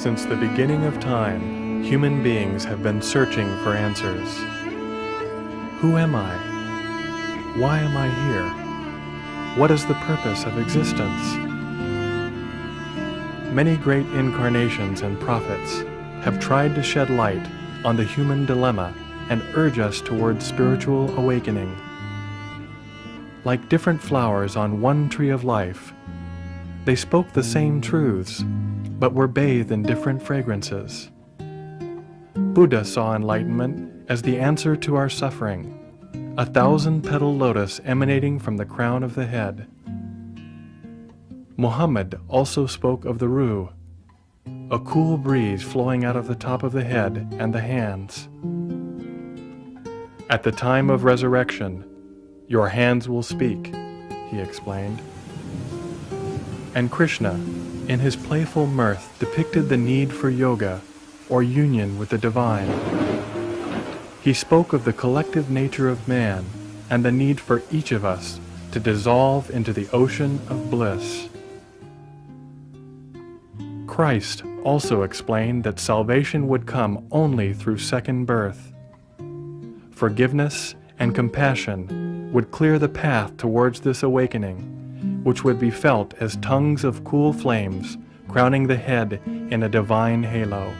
Since the beginning of time, human beings have been searching for answers. Who am I? Why am I here? What is the purpose of existence? Many great incarnations and prophets have tried to shed light on the human dilemma and urge us towards spiritual awakening. Like different flowers on one tree of life, they spoke the same truths, but were bathed in different fragrances. Buddha saw enlightenment as the answer to our suffering, a 1,000-petal lotus emanating from the crown of the head. Muhammad also spoke of the Ruh, a cool breeze flowing out of the top of the head and the hands. At the time of resurrection, your hands will speak, he explained. And Krishna, in his playful mirth, depicted the need for yoga, or union with the divine. He spoke of the collective nature of man and the need for each of us to dissolve into the ocean of bliss. Christ also explained that salvation would come only through second birth. Forgiveness and compassion would clear the path towards this awakening, which would be felt as tongues of cool flames crowning the head in a divine halo.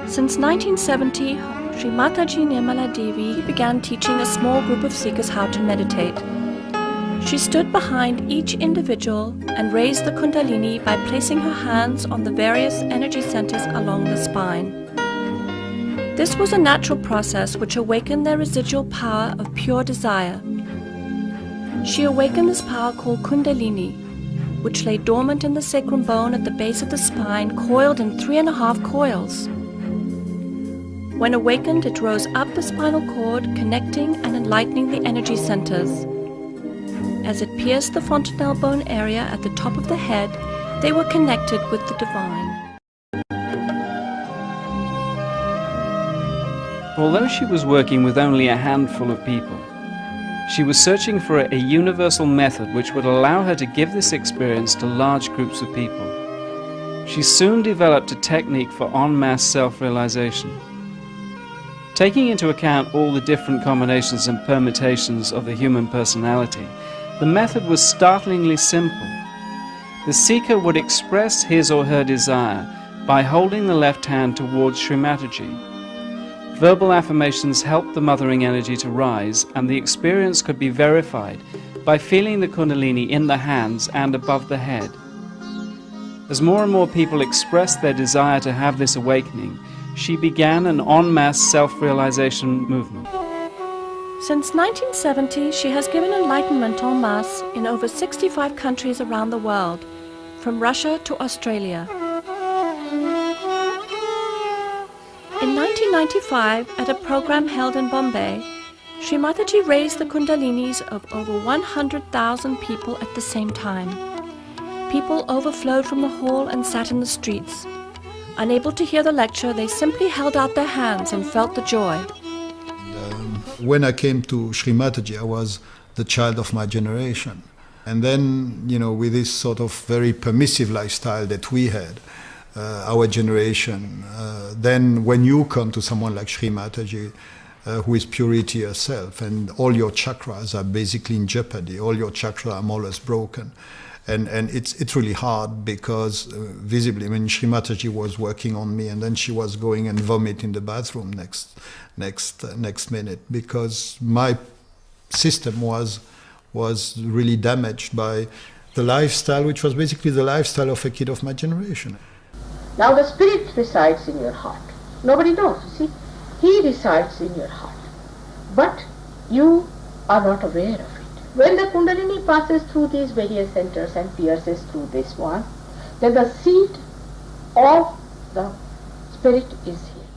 Since 1970, Sri Mataji Nirmala Devi began teaching a small group of seekers how to meditate. She stood behind each individual and raised the Kundalini by placing her hands on the various energy centers along the spine. This was a natural process which awakened their residual power of pure desire. She awakened this power called Kundalini, which lay dormant in the sacrum bone at the base of the spine, coiled in 3.5 coils. When awakened, it rose up the spinal cord, connecting and enlightening the energy centers. As it pierced the fontanelle bone area at the top of the head, they were connected with the divine. Although she was working with only a handful of people, she was searching for a universal method which would allow her to give this experience to large groups of people. She soon developed a technique for en masse self-realization. Taking into account all the different combinations and permutations of the human personality, the method was startlingly simple. The seeker would express his or her desire by holding the left hand towards Sri Mataji. Verbal affirmations helped the mothering energy to rise, and the experience could be verified by feeling the Kundalini in the hands and above the head. As more and more people expressed their desire to have this awakening, she began an en masse self-realization movement. Since 1970, she has given enlightenment en masse in over 65 countries around the world, from Russia to Australia. In 1995, at a program held in Bombay, Sri Mataji raised the Kundalinis of over 100,000 people at the same time. People overflowed from the hall and sat in the streets. Unable to hear the lecture, they simply held out their hands and felt the joy. When I came to Sri Mataji, I was the child of my generation. And then, with this sort of very permissive lifestyle that we had, our generation, then when you come to someone like Sri Mataji, who is purity herself, and all your chakras are basically in jeopardy, all your chakras are more or less broken. And it's really hard because visibly, Sri Mataji was working on me, and then she was going and vomit in the bathroom next minute, because my system was really damaged by the lifestyle, which was basically the lifestyle of a kid of my generation. Now the spirit resides in your heart. Nobody knows, you see. He resides in your heart. But you are not aware of it. When the Kundalini passes through these various centers and pierces through this one, then the seat of the spirit is here.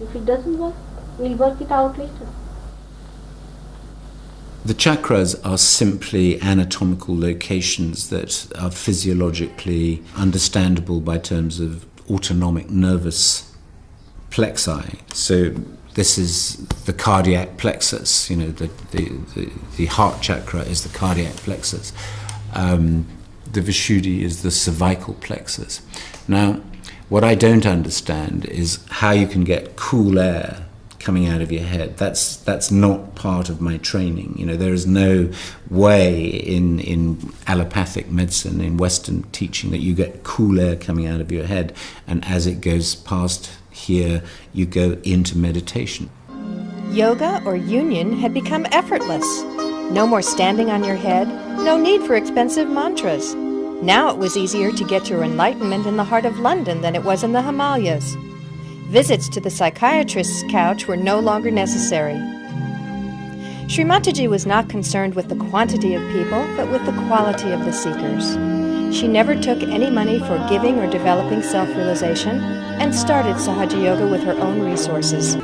If it doesn't work, we'll work it out later. The chakras are simply anatomical locations that are physiologically understandable by terms of autonomic nervous plexi. So this is the cardiac plexus, you know, the heart chakra is the cardiac plexus. The Vishuddhi is the cervical plexus. Now, what I don't understand is how you can get cool air coming out of your head. That's not part of my training. You know, there is no way in allopathic medicine, in Western teaching, that you get cool air coming out of your head, and as it goes past here, you go into meditation. Yoga or union had become effortless. No more standing on your head, no need for expensive mantras. Now it was easier to get your enlightenment in the heart of London than it was in the Himalayas. Visits to the psychiatrist's couch were no longer necessary. Sri Mataji was not concerned with the quantity of people, but with the quality of the seekers. She never took any money for giving or developing self-realization, and started Sahaja Yoga with her own resources.